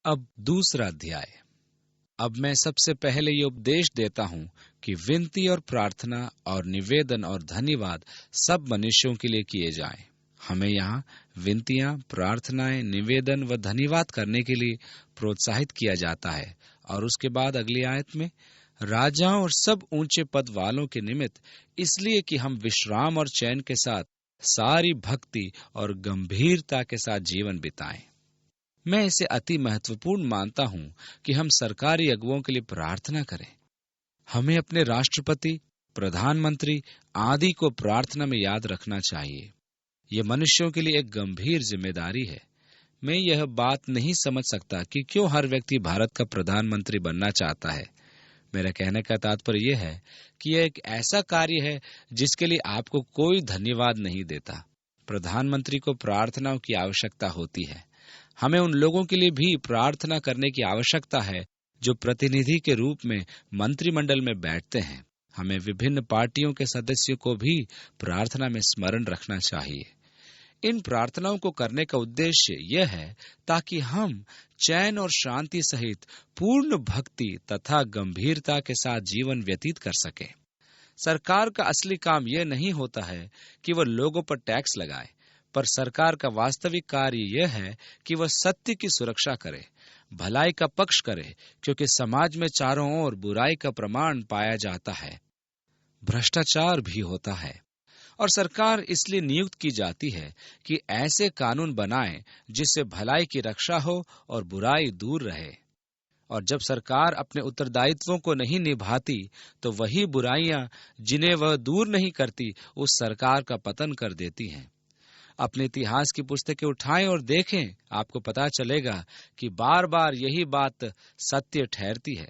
अब दूसरा अध्याय। अब मैं सबसे पहले ये उपदेश देता हूँ कि विनती और प्रार्थना और निवेदन और धन्यवाद सब मनुष्यों के लिए किए जाएं। हमें यहाँ विनतियाँ, प्रार्थनाएं, निवेदन व धन्यवाद करने के लिए प्रोत्साहित किया जाता है। और उसके बाद अगली आयत में राजाओं और सब ऊंचे पद वालों के निमित्त, इसलिए कि हम विश्राम और चैन के साथ सारी भक्ति और गंभीरता के साथ जीवन बिताएं। मैं इसे अति महत्वपूर्ण मानता हूं कि हम सरकारी अगुवों के लिए प्रार्थना करें। हमें अपने राष्ट्रपति, प्रधानमंत्री आदि को प्रार्थना में याद रखना चाहिए। यह मनुष्यों के लिए एक गंभीर जिम्मेदारी है। मैं यह बात नहीं समझ सकता कि क्यों हर व्यक्ति भारत का प्रधानमंत्री बनना चाहता है। मेरा कहने का तात्पर्य यह है कि यह एक ऐसा कार्य है जिसके लिए आपको कोई धन्यवाद नहीं देता। प्रधानमंत्री को प्रार्थनाओं की आवश्यकता होती है। हमें उन लोगों के लिए भी प्रार्थना करने की आवश्यकता है जो प्रतिनिधि के रूप में मंत्रिमंडल में बैठते हैं। हमें विभिन्न पार्टियों के सदस्यों को भी प्रार्थना में स्मरण रखना चाहिए। इन प्रार्थनाओं को करने का उद्देश्य यह है ताकि हम चैन और शांति सहित पूर्ण भक्ति तथा गंभीरता के साथ जीवन व्यतीत कर सकें। सरकार का असली काम यह नहीं होता है कि वह लोगों पर टैक्स लगाए, पर सरकार का वास्तविक कार्य यह है कि वह सत्य की सुरक्षा करे, भलाई का पक्ष करे, क्योंकि समाज में चारों ओर बुराई का प्रमाण पाया जाता है, भ्रष्टाचार भी होता है। और सरकार इसलिए नियुक्त की जाती है कि ऐसे कानून बनाए जिससे भलाई की रक्षा हो और बुराई दूर रहे। और जब सरकार अपने उत्तरदायित्वों को नहीं निभाती तो वही बुराइयां जिन्हें वह दूर नहीं करती उस सरकार का पतन कर देती हैं। अपने इतिहास की पुस्तकें उठाएं और देखें, आपको पता चलेगा कि बार बार यही बात सत्य ठहरती है।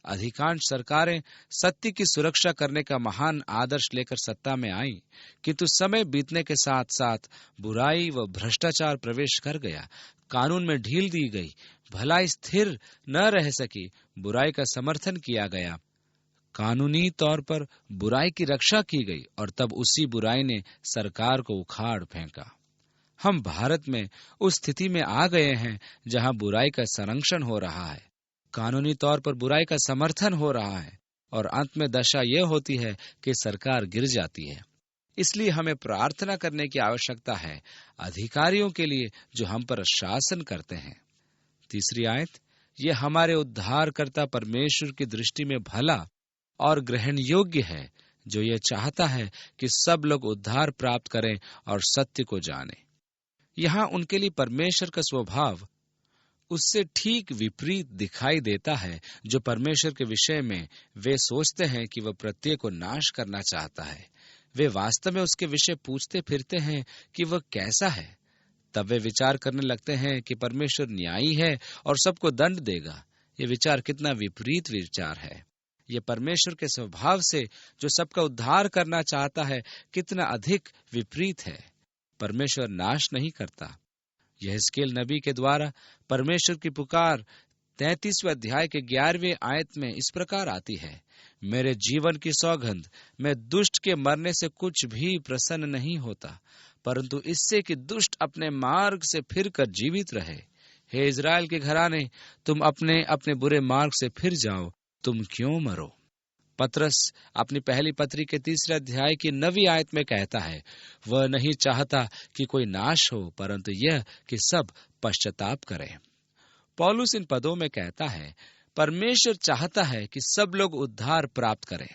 अधिकांश सरकारें सत्य की सुरक्षा करने का महान आदर्श लेकर सत्ता में आईं, किंतु समय बीतने के साथ साथ बुराई व भ्रष्टाचार प्रवेश कर गया, कानून में ढील दी गई, भलाई स्थिर न रह सकी, बुराई का समर्थन किया गया, कानूनी तौर पर बुराई की रक्षा की गई और तब उसी बुराई ने सरकार को उखाड़ फेंका। हम भारत में उस स्थिति में आ गए हैं जहां बुराई का संरक्षण हो रहा है, कानूनी तौर पर बुराई का समर्थन हो रहा है और अंत में दशा यह होती है कि सरकार गिर जाती है। इसलिए हमें प्रार्थना करने की आवश्यकता है अधिकारियों के लिए जो हम पर शासन करते हैं। तीसरी आयत, यह हमारे उद्धारकर्ता परमेश्वर की दृष्टि में भला और ग्रहण योग्य है, जो यह चाहता है कि सब लोग उद्धार प्राप्त करें और सत्य को जानें। यहाँ उनके लिए परमेश्वर का स्वभाव उससे ठीक विपरीत दिखाई देता है जो परमेश्वर के विषय में वे सोचते हैं कि वह प्रत्येक को नाश करना चाहता है। वे वास्तव में उसके विषय पूछते फिरते हैं कि वह कैसा है। तब वे विचार करने लगते हैं कि परमेश्वर न्यायी है और सबको दंड देगा। ये विचार कितना विपरीत विचार है। यह परमेश्वर के स्वभाव से जो सबका उद्धार करना चाहता है कितना अधिक विपरीत है। परमेश्वर नाश नहीं करता। यहेजकेल नबी के द्वारा परमेश्वर की पुकार 33वें अध्याय के 11वें आयत में इस प्रकार आती है, मेरे जीवन की सौगंध, मैं दुष्ट के मरने से कुछ भी प्रसन्न नहीं होता, परंतु इससे कि दुष्ट अपने मार्ग से फिरकर जीवित रहे। हे इज़राइल के घराने, तुम अपने अपने बुरे मार्ग से फिर जाओ, तुम क्यों मरो। पतरस अपनी पहली पत्री के 3 अध्याय की 9वीं आयत में कहता है, वह नहीं चाहता कि कोई नाश हो, परंतु यह कि सब पश्चाताप करें। पौलुस इन पदों में कहता है, परमेश्वर चाहता है कि सब लोग उद्धार प्राप्त करें।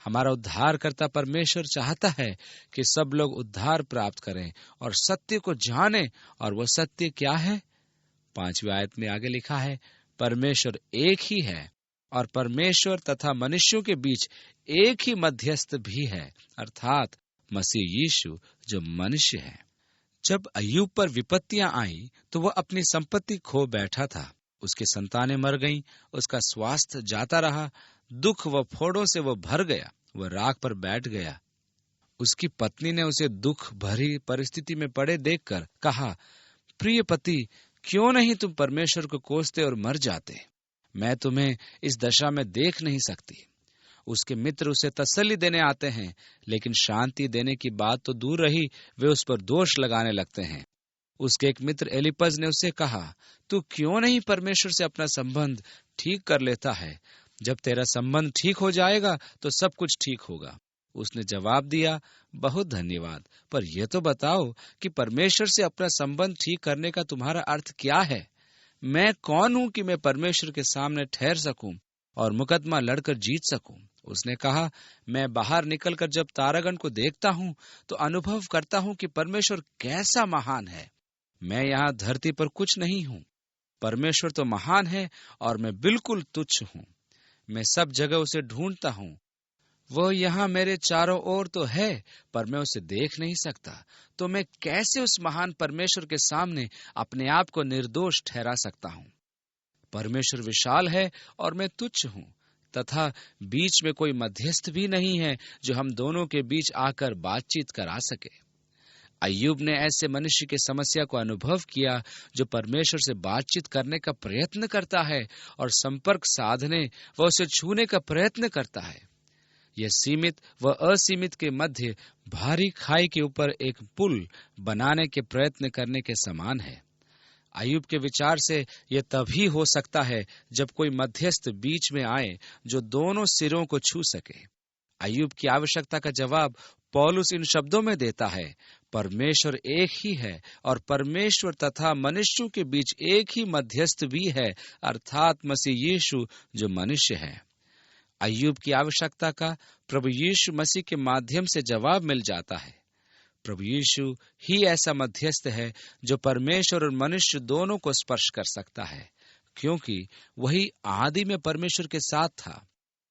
हमारा उद्धारकर्ता परमेश्वर चाहता है कि सब लोग उद्धार प्राप्त करें और सत्य को जानें। और वह सत्य क्या है? 5वीं आयत में आगे लिखा है, परमेश्वर एक ही है और परमेश्वर तथा मनुष्यों के बीच एक ही मध्यस्थ भी है, अर्थात मसीह यीशु जो मनुष्य है। जब अय्यूब पर विपत्तियां आई तो वह अपनी संपत्ति खो बैठा था। उसकी संतानें मर गईं, उसका स्वास्थ्य जाता रहा, दुख व फोड़ों से वह भर गया, वह राख पर बैठ गया। उसकी पत्नी ने उसे दुख भरी परिस्थिति में पड़े देखकर कहा, प्रिय पति, क्यों नहीं तुम परमेश्वर को कोसते और मर जाते? मैं तुम्हें इस दशा में देख नहीं सकती। उसके मित्र उसे तसल्ली देने आते हैं, लेकिन शांति देने की बात तो दूर रही, वे उस पर दोष लगाने लगते हैं। उसके एक मित्र एलिपज ने उससे कहा, तू क्यों नहीं परमेश्वर से अपना संबंध ठीक कर लेता है? जब तेरा संबंध ठीक हो जाएगा तो सब कुछ ठीक होगा। उसने जवाब दिया, बहुत धन्यवाद, पर यह तो बताओ कि परमेश्वर से अपना संबंध ठीक करने का तुम्हारा अर्थ क्या है? मैं कौन हूं कि मैं परमेश्वर के सामने ठहर सकूं और मुकदमा लड़कर जीत सकूं? उसने कहा, मैं बाहर निकलकर जब तारागण को देखता हूं तो अनुभव करता हूं कि परमेश्वर कैसा महान है। मैं यहाँ धरती पर कुछ नहीं हूँ। परमेश्वर तो महान है और मैं बिल्कुल तुच्छ हूँ। मैं सब जगह उसे ढूंढता हूँ। वह यहाँ मेरे चारों ओर तो है, पर मैं उसे देख नहीं सकता। तो मैं कैसे उस महान परमेश्वर के सामने अपने आप को निर्दोष ठहरा सकता हूँ? परमेश्वर विशाल है और मैं तुच्छ हूँ, तथा बीच में कोई मध्यस्थ भी नहीं है जो हम दोनों के बीच आकर बातचीत करा सके। अय्यूब ने ऐसे मनुष्य की समस्या को अनुभव किया जो परमेश्वर से बातचीत करने का प्रयत्न करता है और संपर्क साधने व उसे छूने का प्रयत्न करता है। यह सीमित व असीमित के मध्य भारी खाई के ऊपर एक पुल बनाने के प्रयत्न करने के समान है। अय्यूब के विचार से यह तभी हो सकता है जब कोई मध्यस्थ बीच में आए जो दोनों सिरों को छू सके। अय्यूब की आवश्यकता का जवाब पौलुस इन शब्दों में देता है, परमेश्वर एक ही है और परमेश्वर तथा मनुष्यों के बीच एक ही मध्यस्थ भी है, अर्थात मसीह यीशु जो मनुष्य है। अय्यूब की आवश्यकता का प्रभु यीशु मसीह के माध्यम से जवाब मिल जाता है। प्रभु यीशु ही ऐसा मध्यस्थ है जो परमेश्वर और मनुष्य दोनों को स्पर्श कर सकता है, क्योंकि वही आदि में परमेश्वर के साथ था।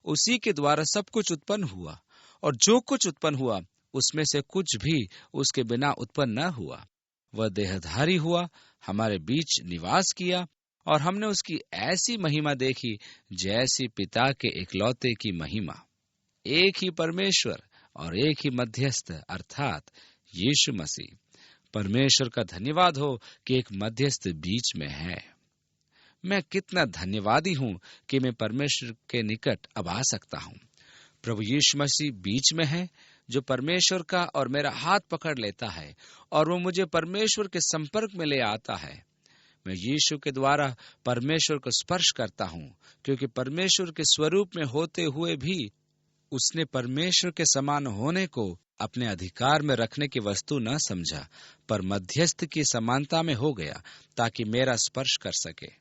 उसी के द्वारा सब कुछ उत्पन्न हुआ और जो कुछ उत्पन्न हुआ उसमें से कुछ भी उसके बिना उत्पन्न न हुआ। वह देहधारी हुआ, हमारे बीच निवास किया और हमने उसकी ऐसी महिमा देखी जैसी पिता के इकलौते की महिमा। एक ही परमेश्वर और एक ही मध्यस्थ अर्थात यीशु मसीह। परमेश्वर का धन्यवाद हो कि एक मध्यस्थ बीच में है। मैं कितना धन्यवादी हूं कि मैं परमेश्वर के निकट अब आ सकता हूं। प्रभु यीशु मसीह बीच में है जो परमेश्वर का और मेरा हाथ पकड़ लेता है और वो मुझे परमेश्वर के संपर्क में ले आता है। मैं यीशु के द्वारा परमेश्वर को स्पर्श करता हूँ, क्योंकि परमेश्वर के स्वरूप में होते हुए भी उसने परमेश्वर के समान होने को अपने अधिकार में रखने की वस्तु न समझा, पर मध्यस्थ की समानता में हो गया ताकि मेरा स्पर्श कर सके।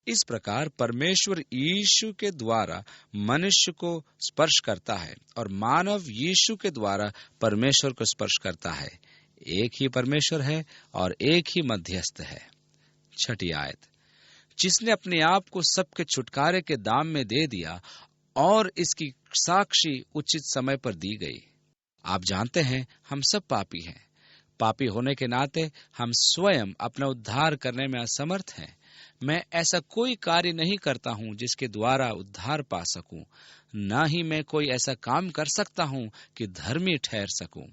इस प्रकार परमेश्वर यीशु के द्वारा मनुष्य को स्पर्श करता है और मानव यीशु के द्वारा परमेश्वर को स्पर्श करता है। एक ही परमेश्वर है और एक ही मध्यस्थ है। 6 आयत, जिसने अपने आप को सबके छुटकारे के दाम में दे दिया और इसकी साक्षी उचित समय पर दी गई। आप जानते हैं हम सब पापी हैं। पापी होने के नाते हम स्वयं अपना उद्धार करने में असमर्थ हैं। मैं ऐसा कोई कार्य नहीं करता हूं जिसके द्वारा उद्धार पा सकूं, न ही मैं कोई ऐसा काम कर सकता हूं कि धर्मी ठहर सकूं।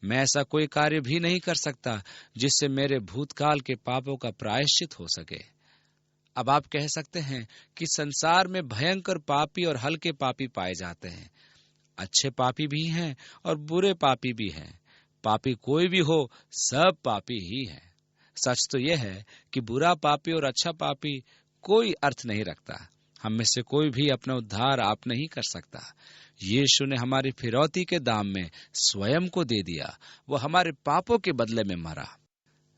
मैं ऐसा कोई कार्य भी नहीं कर सकता जिससे मेरे भूतकाल के पापों का प्रायश्चित हो सके। अब आप कह सकते हैं कि संसार में भयंकर पापी और हल्के पापी पाए जाते हैं। अच्छे पापी भी हैं और बुरे पापी भी हैं। पापी कोई भी हो, सब पापी ही है। सच तो यह है कि बुरा पापी और अच्छा पापी कोई अर्थ नहीं रखता। हम में से कोई भी अपना उद्धार आप नहीं कर सकता। यीशु ने हमारी फिरौती के दाम में स्वयं को दे दिया। वो हमारे पापों के बदले में मरा।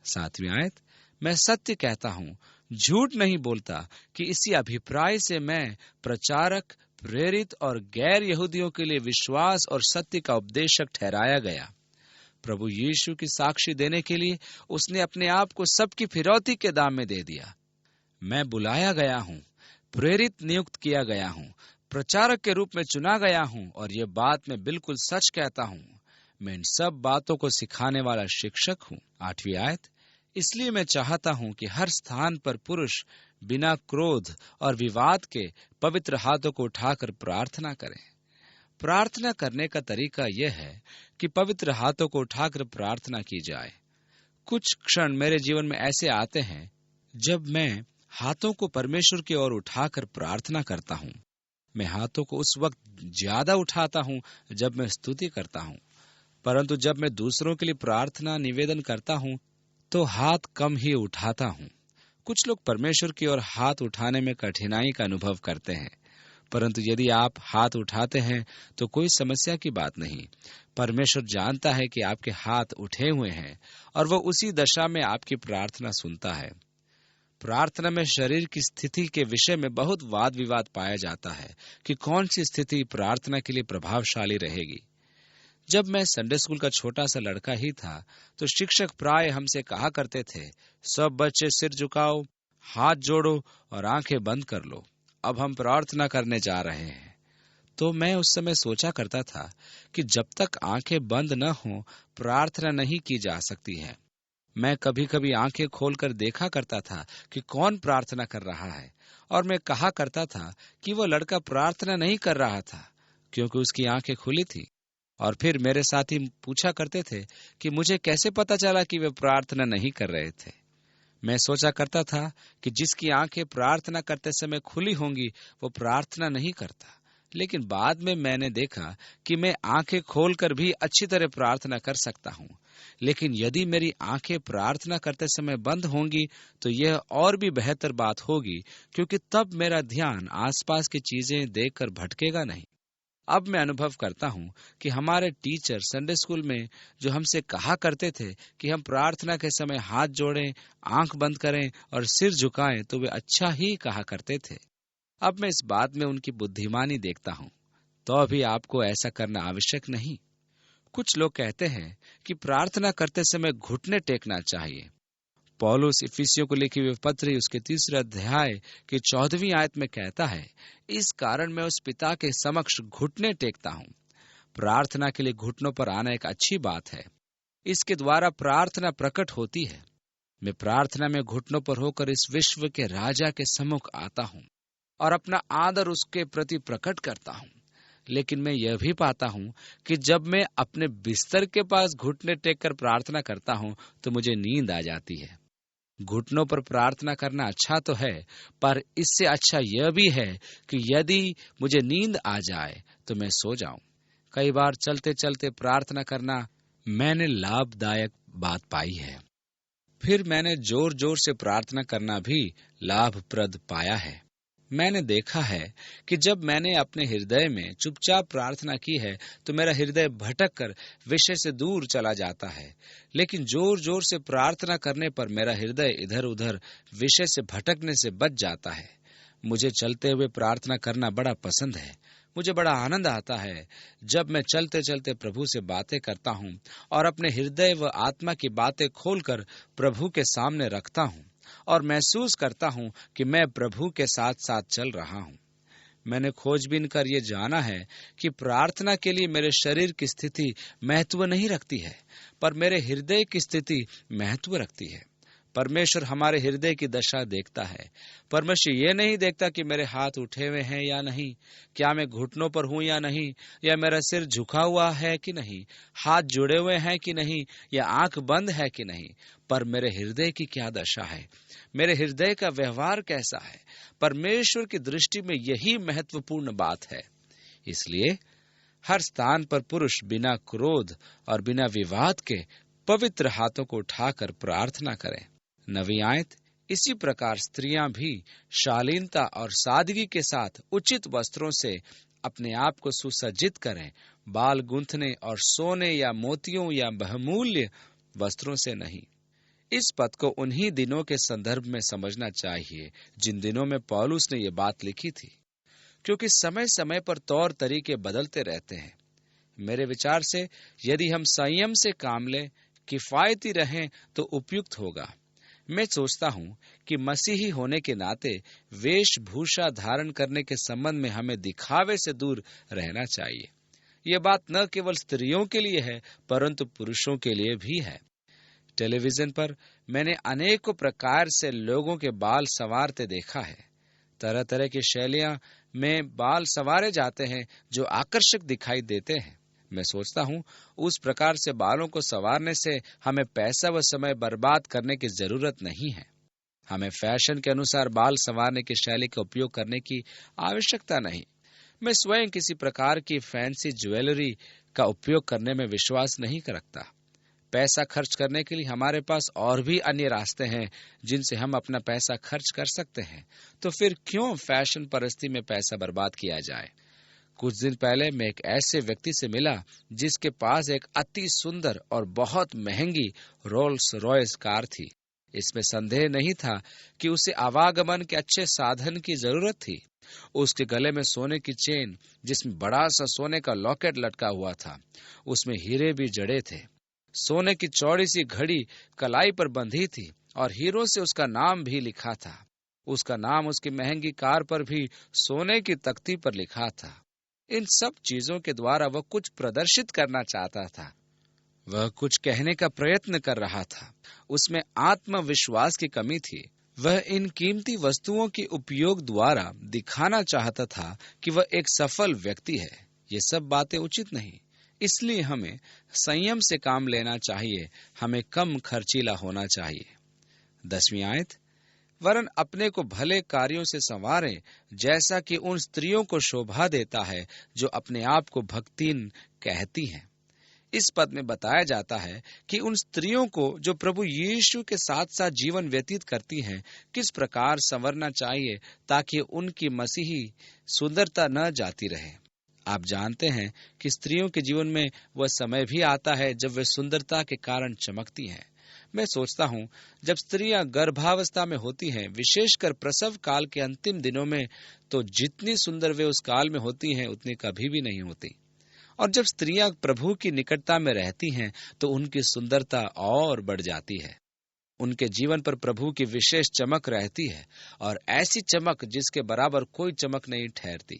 7वीं आयत, मैं सत्य कहता हूँ, झूठ नहीं बोलता कि इसी अभिप्राय से मैं प्रचारक, प्रेरित और गैर यहूदियों के लिए विश्वास और सत्य का उपदेशक ठहराया गया। प्रभु यीशु की साक्षी देने के लिए उसने अपने आप को सबकी फिरौती के दाम में दे दिया। मैं बुलाया गया हूँ, प्रेरित नियुक्त किया गया हूँ, प्रचारक के रूप में चुना गया हूँ और ये बात मैं बिल्कुल सच कहता हूँ। मैं इन सब बातों को सिखाने वाला शिक्षक हूँ। 8वीं आयत, इसलिए मैं चाहता हूँ कि हर स्थान पर पुरुष बिना क्रोध और विवाद के पवित्र हाथों को उठाकर प्रार्थना करें। प्रार्थना करने का तरीका यह है कि पवित्र हाथों को उठाकर प्रार्थना की जाए। कुछ क्षण मेरे जीवन में ऐसे आते हैं जब मैं हाथों को परमेश्वर की ओर उठाकर प्रार्थना करता हूँ। मैं हाथों को उस वक्त ज्यादा उठाता हूँ जब मैं स्तुति करता हूँ, परंतु जब मैं दूसरों के लिए प्रार्थना निवेदन करता हूँ तो हाथ कम ही उठाता हूँ। कुछ लोग परमेश्वर की ओर हाथ उठाने में कठिनाई का अनुभव करते हैं, परंतु यदि आप हाथ उठाते हैं तो कोई समस्या की बात नहीं। परमेश्वर जानता है कि आपके हाथ उठे हुए हैं और वह उसी दशा में आपकी प्रार्थना सुनता है। प्रार्थना में शरीर की स्थिति के विषय में बहुत वाद विवाद पाया जाता है कि कौन सी स्थिति प्रार्थना के लिए प्रभावशाली रहेगी। जब मैं संडे स्कूल का छोटा सा लड़का ही था तो शिक्षक प्राय हमसे कहा करते थे, सब बच्चे सिर झुकाओ, हाथ जोड़ो और आंखें बंद कर लो, अब हम प्रार्थना करने जा रहे हैं। तो मैं उस समय सोचा करता था कि जब तक आंखें बंद न हो प्रार्थना नहीं की जा सकती है। मैं कभी कभी आंखें खोलकर देखा करता था कि कौन प्रार्थना कर रहा है, और मैं कहा करता था कि वो लड़का प्रार्थना नहीं कर रहा था क्योंकि उसकी आंखें खुली थी। और फिर मेरे साथी पूछा करते थे कि मुझे कैसे पता चला कि वे प्रार्थना नहीं कर रहे थे। मैं सोचा करता था कि जिसकी आंखें प्रार्थना करते समय खुली होंगी वो प्रार्थना नहीं करता, लेकिन बाद में मैंने देखा कि मैं आंखें खोलकर भी अच्छी तरह प्रार्थना कर सकता हूँ। लेकिन यदि मेरी आंखें प्रार्थना करते समय बंद होंगी तो यह और भी बेहतर बात होगी, क्योंकि तब मेरा ध्यान आसपास की चीजें देखकर भटकेगा नहीं। अब मैं अनुभव करता हूँ कि हमारे टीचर संडे स्कूल में जो हमसे कहा करते थे कि हम प्रार्थना के समय हाथ जोड़ें, आंख बंद करें और सिर झुकाएं, तो वे अच्छा ही कहा करते थे। अब मैं इस बात में उनकी बुद्धिमानी देखता हूँ। तो अभी आपको ऐसा करना आवश्यक नहीं। कुछ लोग कहते हैं कि प्रार्थना करते समय घुटने टेकना चाहिए। पौलुस इफिसियों को लिखी हुई पत्री उसके 3 अध्याय की 14वीं आयत में कहता है, इस कारण मैं उस पिता के समक्ष घुटने टेकता हूँ। प्रार्थना के लिए घुटनों पर आना एक अच्छी बात है। इसके द्वारा प्रार्थना प्रकट होती है। मैं प्रार्थना में घुटनों पर होकर इस विश्व के राजा के सम्मुख आता हूँ और अपना आदर उसके प्रति प्रकट करता हूँ। लेकिन मैं यह भी पाता हूँ कि जब मैं अपने बिस्तर के पास घुटने टेक कर प्रार्थना करता हूँ तो मुझे नींद आ जाती है। घुटनों पर प्रार्थना करना अच्छा तो है, पर इससे अच्छा यह भी है कि यदि मुझे नींद आ जाए तो मैं सो जाऊं। कई बार चलते चलते प्रार्थना करना मैंने लाभदायक बात पाई है। फिर मैंने जोर जोर से प्रार्थना करना भी लाभप्रद पाया है। मैंने देखा है कि जब मैंने अपने हृदय में चुपचाप प्रार्थना की है तो मेरा हृदय भटक कर विषय से दूर चला जाता है, लेकिन जोर जोर से प्रार्थना करने पर मेरा हृदय इधर उधर विषय से भटकने से बच जाता है। मुझे चलते हुए प्रार्थना करना बड़ा पसंद है। मुझे बड़ा आनंद आता है जब मैं चलते चलते प्रभु से बातें करता हूँ और अपने हृदय व आत्मा की बातें खोलकर प्रभु के सामने रखता हूँ और महसूस करता हूँ कि मैं प्रभु के साथ साथ चल रहा हूँ। मैंने खोजबीन कर ये जाना है कि प्रार्थना के लिए मेरे शरीर की स्थिति महत्व नहीं रखती है, पर मेरे हृदय की स्थिति महत्व रखती है। परमेश्वर हमारे हृदय की दशा देखता है। परमेश्वर ये नहीं देखता कि मेरे हाथ उठे हुए हैं या नहीं, क्या मैं घुटनों पर हूं या नहीं, या मेरा सिर झुका हुआ है कि नहीं, हाथ जुड़े हुए हैं कि नहीं, या आंख बंद है कि नहीं, पर मेरे हृदय की क्या दशा है, मेरे हृदय का व्यवहार कैसा है। परमेश्वर की दृष्टि में यही महत्वपूर्ण बात है। इसलिए हर स्थान पर पुरुष बिना क्रोध और बिना विवाद के पवित्र हाथों को उठाकर प्रार्थना करें। 9वीं आयत, इसी प्रकार स्त्रियां भी शालीनता और सादगी के साथ उचित वस्त्रों से अपने आप को सुसज्जित करें, बाल गूंथने और सोने या मोतियों या बहुमूल्य वस्त्रों से नहीं। इस पद को उन्हीं दिनों के संदर्भ में समझना चाहिए जिन दिनों में पौलुस ने यह बात लिखी थी, क्योंकि समय समय पर तौर तरीके बदलते रहते हैं। मेरे विचार से यदि हम संयम से काम लें, किफायती रहें तो उपयुक्त होगा। मैं सोचता हूँ कि मसीही होने के नाते वेशभूषा धारण करने के संबंध में हमें दिखावे से दूर रहना चाहिए। यह बात न केवल स्त्रियों के लिए है परंतु पुरुषों के लिए भी है। टेलीविजन पर मैंने अनेकों प्रकार से लोगों के बाल संवारते देखा है। तरह तरह की शैलियां में बाल संवारे जाते हैं जो आकर्षक दिखाई देते हैं। मैं सोचता हूँ उस प्रकार से बालों को संवारने से हमें पैसा व समय बर्बाद करने की जरूरत नहीं है। हमें फैशन के अनुसार बाल संवारने की शैली का उपयोग करने की आवश्यकता नहीं। मैं स्वयं किसी प्रकार की फैंसी ज्वेलरी का उपयोग करने में विश्वास नहीं रखता। पैसा खर्च करने के लिए हमारे पास और भी अन्य रास्ते हैं जिनसे हम अपना पैसा खर्च कर सकते हैं। तो फिर क्यों फैशन परस्ती में पैसा बर्बाद किया जाए? कुछ दिन पहले मैं एक ऐसे व्यक्ति से मिला जिसके पास एक अति सुंदर और बहुत महंगी रोल्स रॉयस कार थी। इसमें संदेह नहीं था कि उसे आवागमन के अच्छे साधन की जरूरत थी। उसके गले में सोने की चेन, जिसमें बड़ा सा सोने का लॉकेट लटका हुआ था, उसमें हीरे भी जड़े थे। सोने की चौड़ी सी घड़ी कलाई पर बंधी थी और हीरों से उसका नाम भी लिखा था। उसका नाम उसकी महंगी कार पर भी सोने की तख्ती पर लिखा था। इन सब चीजों के द्वारा वह कुछ प्रदर्शित करना चाहता था। वह कुछ कहने का प्रयत्न कर रहा था। उसमें आत्मविश्वास की कमी थी। वह इन कीमती वस्तुओं के उपयोग द्वारा दिखाना चाहता था कि वह एक सफल व्यक्ति है। ये सब बातें उचित नहीं। इसलिए हमें संयम से काम लेना चाहिए। हमें कम खर्चीला होना चाहिए। 10वीं आयत, वरन अपने को भले कार्यों से संवारें, जैसा कि उन स्त्रियों को शोभा देता है जो अपने आप को भक्तिन कहती हैं। इस पद में बताया जाता है कि उन स्त्रियों को जो प्रभु यीशु के साथ साथ जीवन व्यतीत करती हैं, किस प्रकार संवरना चाहिए ताकि उनकी मसीही सुंदरता न जाती रहे। आप जानते हैं कि स्त्रियों के जीवन में वह समय भी आता है जब वे सुंदरता के कारण चमकती हैं। मैं सोचता हूँ, जब स्त्रियां गर्भावस्था में होती हैं, विशेषकर प्रसव काल के अंतिम दिनों में, तो जितनी सुंदर वे उस काल में होती हैं उतनी कभी भी नहीं होती। और जब स्त्रियां प्रभु की निकटता में रहती हैं तो उनकी सुंदरता और बढ़ जाती है। उनके जीवन पर प्रभु की विशेष चमक रहती है और ऐसी चमक जिसके बराबर कोई चमक नहीं ठहरती।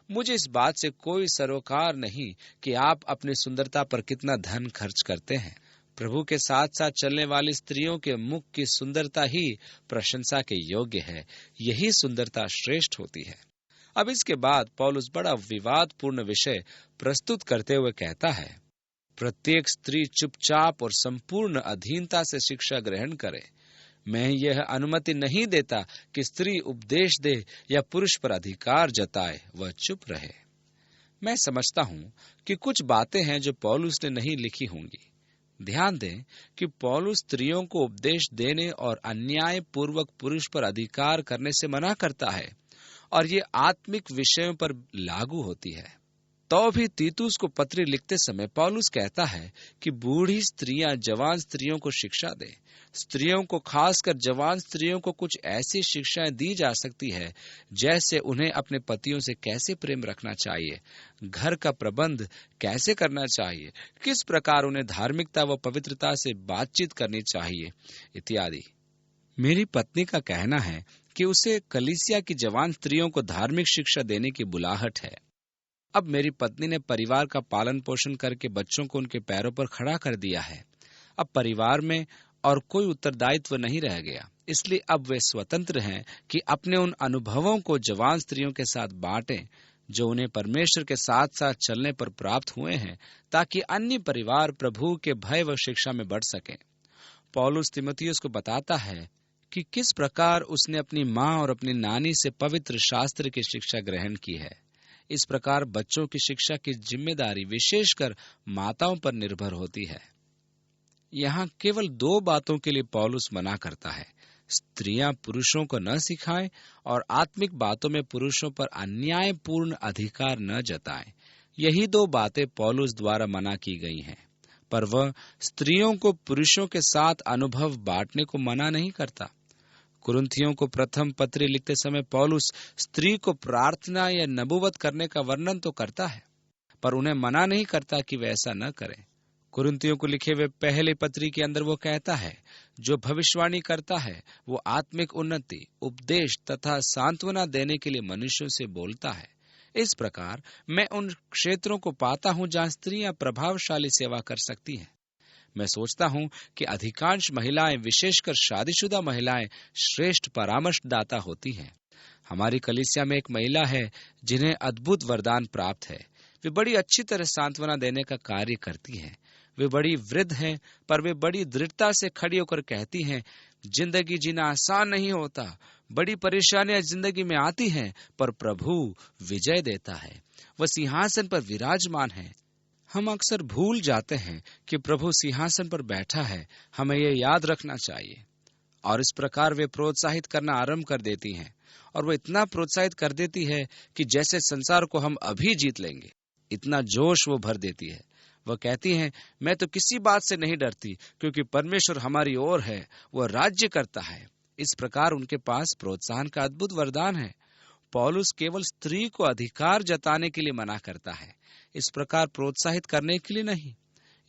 मुझे इस बात से कोई सरोकार नहीं कि आप अपनी सुंदरता पर कितना धन खर्च करते हैं। प्रभु के साथ साथ चलने वाली स्त्रियों के मुख की सुंदरता ही प्रशंसा के योग्य है। यही सुंदरता श्रेष्ठ होती है। अब इसके बाद पौलुस बड़ा विवादपूर्ण विषय प्रस्तुत करते हुए कहता है, प्रत्येक स्त्री चुपचाप और संपूर्ण अधीनता से शिक्षा ग्रहण करे। मैं यह अनुमति नहीं देता कि स्त्री उपदेश दे या पुरुष पर अधिकार जताए, वह चुप रहे। मैं समझता हूँ कि कुछ बातें हैं जो पौलुस ने नहीं लिखी होंगी। ध्यान दें कि पौलुस स्त्रियों को उपदेश देने और अन्याय पूर्वक पुरुष पर अधिकार करने से मना करता है और ये आत्मिक विषयों पर लागू होती है। तो भी तीतुस को पत्री लिखते समय पौलुस कहता है कि बूढ़ी स्त्रियां जवान स्त्रियों को शिक्षा दें। स्त्रियों को, खासकर जवान स्त्रियों को, कुछ ऐसी शिक्षाएं दी जा सकती है जैसे उन्हें अपने पतियों से कैसे प्रेम रखना चाहिए, घर का प्रबंध कैसे करना चाहिए, किस प्रकार उन्हें धार्मिकता व पवित्रता से बातचीत करनी चाहिए इत्यादि। मेरी पत्नी का कहना है कि उसे कलीसिया की जवान स्त्रियों को धार्मिक शिक्षा देने की बुलाहट है। अब मेरी पत्नी ने परिवार का पालन पोषण करके बच्चों को उनके पैरों पर खड़ा कर दिया है। अब परिवार में और कोई उत्तरदायित्व नहीं रह गया, इसलिए अब वे स्वतंत्र हैं कि अपने उन अनुभवों को जवान स्त्रियों के साथ बांटें जो उन्हें परमेश्वर के साथ साथ चलने पर प्राप्त हुए हैं, ताकि अन्य परिवार प्रभु के भय व शिक्षा में बढ़ सकें। पौलुस तीमुथियुस को बताता है कि किस प्रकार उसने अपनी माँ और अपनी नानी से पवित्र शास्त्र की शिक्षा ग्रहण की है। इस प्रकार बच्चों की शिक्षा की जिम्मेदारी विशेषकर माताओं पर निर्भर होती है। यहाँ केवल 2 बातों के लिए पौलुस मना करता है, स्त्रियां पुरुषों को न सिखाएं और आत्मिक बातों में पुरुषों पर अन्यायपूर्ण अधिकार न जताएं। यही 2 बातें पौलुस द्वारा मना की गई हैं, पर वह स्त्रियों को पुरुषों के साथ अनुभव बांटने को मना नहीं करता। कुरिन्थियों को प्रथम पत्री लिखते समय पौलुस स्त्री को प्रार्थना या नबूवत करने का वर्णन तो करता है, पर उन्हें मना नहीं करता कि वे ऐसा न करें। कुरिन्थियों को लिखे हुए पहले पत्री के अंदर वो कहता है, जो भविष्यवाणी करता है वो आत्मिक उन्नति, उपदेश तथा सांत्वना देने के लिए मनुष्यों से बोलता है। इस प्रकार मैं उन क्षेत्रों को पाता हूँ जहाँ स्त्रियां प्रभावशाली सेवा कर सकती हैं। मैं सोचता हूँ कि अधिकांश महिलाएं, विशेषकर शादीशुदा महिलाएं, श्रेष्ठ परामर्शदाता होती हैं। हमारी कलीसिया में एक महिला है जिन्हें अद्भुत वरदान प्राप्त है। वे बड़ी अच्छी तरह सांत्वना देने का कार्य करती हैं। वे बड़ी वृद्ध हैं, पर वे बड़ी दृढ़ता से खड़ी होकर कहती हैं, जिंदगी जीना आसान नहीं होता, बड़ी परेशानियां जिंदगी में आती हैं, पर प्रभु विजय देता है, वह सिंहासन पर विराजमान है। हम अक्सर भूल जाते हैं कि प्रभु सिंहासन पर बैठा है। हमें यह याद रखना चाहिए। और इस प्रकार वे प्रोत्साहित करना आरंभ कर देती हैं, और वो इतना प्रोत्साहित कर देती है कि जैसे संसार को हम अभी जीत लेंगे, इतना जोश वो भर देती है। वह कहती हैं, मैं तो किसी बात से नहीं डरती, क्योंकि परमेश्वर हमारी ओर है, वह राज्य करता है। इस प्रकार उनके पास प्रोत्साहन का अद्भुत वरदान है। पौलुस केवल स्त्री को अधिकार जताने के लिए मना करता है, इस प्रकार प्रोत्साहित करने के लिए नहीं।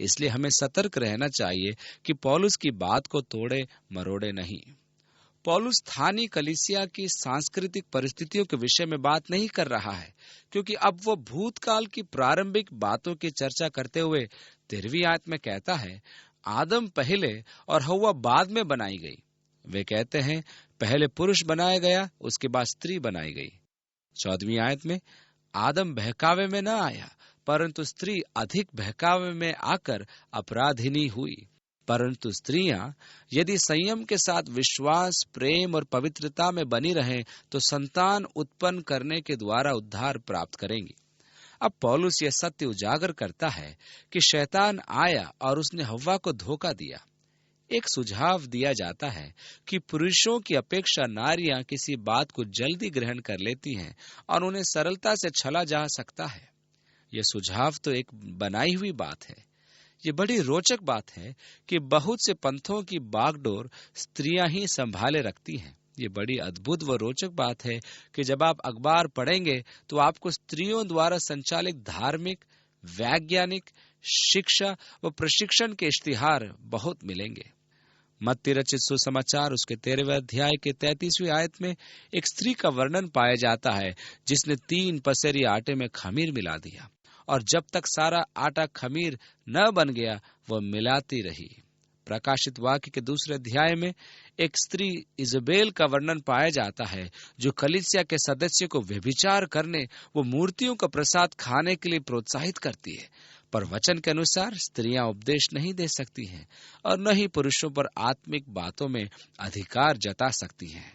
इसलिए हमें सतर्क रहना चाहिए कि पौलुस की बात को तोड़े मरोड़े नहीं। पौलुस स्थानीय कलीसिया की सांस्कृतिक परिस्थितियों के विषय में बात नहीं कर रहा है, क्योंकि अब वो भूतकाल की प्रारंभिक बातों की चर्चा करते हुए 13वीं आयत में कहता है, आदम पहले और हव्वा बाद में बनाई गई। वे कहते हैं, पहले पुरुष बनाया गया, उसके बाद स्त्री बनाई गई। 14वीं आयत में, आदम बहकावे में न आया, परंतु स्त्री अधिक बहकावे में आकर अपराधिनी हुई। परंतु स्त्रियां यदि संयम के साथ विश्वास, प्रेम और पवित्रता में बनी रहें, तो संतान उत्पन्न करने के द्वारा उद्धार प्राप्त करेंगी। अब पौलुस यह सत्य उजागर करता है कि शैतान आया और उसने हव्वा को धोखा दिया। एक सुझाव दिया जाता है कि पुरुषों की अपेक्षा नारियां किसी बात को जल्दी ग्रहण कर लेती हैं और उन्हें सरलता से छला जा सकता है। यह सुझाव तो एक बनाई हुई बात है। ये बड़ी रोचक बात है कि बहुत से पंथों की बागडोर स्त्रियां ही संभाले रखती हैं। ये बड़ी अद्भुत व रोचक बात है कि जब आप अखबार पढ़ेंगे तो आपको स्त्रियों द्वारा संचालित धार्मिक, वैज्ञानिक, शिक्षा व प्रशिक्षण के इश्तिहार बहुत मिलेंगे। मत्ती रचित सुसमाचार उसके 13वें अध्याय के 33वीं आयत में एक स्त्री का वर्णन पाया जाता है जिसने 3 पसेरी आटे में खमीर मिला दिया, और जब तक सारा आटा खमीर न बन गया वह मिलाती रही। प्रकाशित वाक्य के 2 अध्याय में एक स्त्री इजबेल का वर्णन पाया जाता है जो कलीसिया के सदस्य को व्यभिचार करने व मूर्तियों का प्रसाद खाने के लिए प्रोत्साहित करती है। पर वचन के अनुसार स्त्रियां उपदेश नहीं दे सकती हैं और न ही पुरुषों पर आत्मिक बातों में अधिकार जता सकती हैं।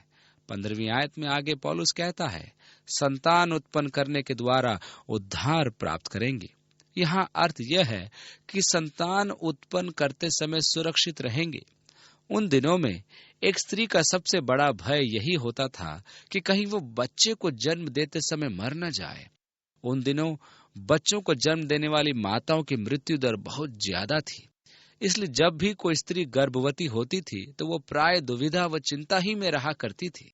15वीं आयत में आगे पौलुस कहता है, संतान उत्पन्न करने के द्वारा उद्धार प्राप्त करेंगे। यहाँ अर्थ यह है कि संतान उत्पन्न करते समय सुरक्षित रहेंगे। उन दिनों में एक स्त्री का सबसे बड़ा भय यही होता था कि कहीं वो बच्चे को जन्म देते समय मर न जाए। उन दिनों बच्चों को जन्म देने वाली माताओं की मृत्यु दर बहुत ज्यादा थी। इसलिए जब भी कोई स्त्री गर्भवती होती थी तो वो प्राय दुविधा व चिंता ही में रहा करती थी।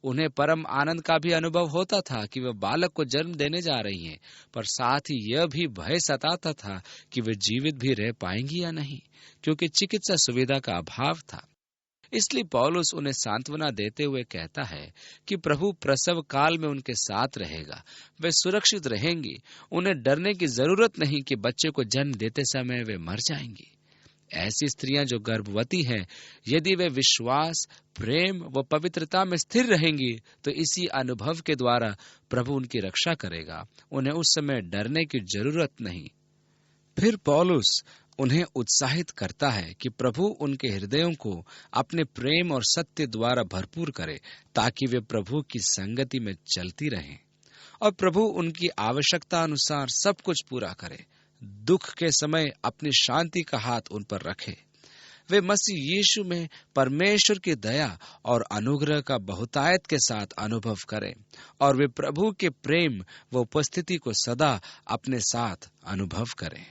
उन्हें परम आनंद का भी अनुभव होता था कि वे बालक को जन्म देने जा रही हैं, पर साथ ही यह भी भय सताता था कि वे जीवित भी रह पाएंगी या नहीं, क्योंकि चिकित्सा सुविधा का अभाव था। इसलिए पौलुस उन्हें सांत्वना देते हुए कहता है कि प्रभु प्रसव काल में उनके साथ रहेगा, वे सुरक्षित रहेंगी। उन्हें डरने की जरूरत नहीं कि बच्चे को जन्म देते समय वे मर जाएंगी। ऐसी स्त्रियां जो गर्भवती हैं, यदि वे विश्वास, प्रेम व पवित्रता में स्थिर रहेंगी तो इसी अनुभव के द्वारा प्रभु उनकी रक्षा करेगा। उन्हें उस समय डरने की जरूरत नहीं। फिर पौलुस उन्हें उत्साहित करता है कि प्रभु उनके हृदयों को अपने प्रेम और सत्य द्वारा भरपूर करे, ताकि वे प्रभु की संगति में चलती रहें और प्रभु उनकी आवश्यकता अनुसार सब कुछ पूरा करे। दुख के समय अपनी शांति का हाथ उन पर रखे। वे मसीह यीशु में परमेश्वर की दया और अनुग्रह का बहुतायत के साथ अनुभव करें और वे प्रभु के प्रेम व उपस्थिति को सदा अपने साथ अनुभव करें।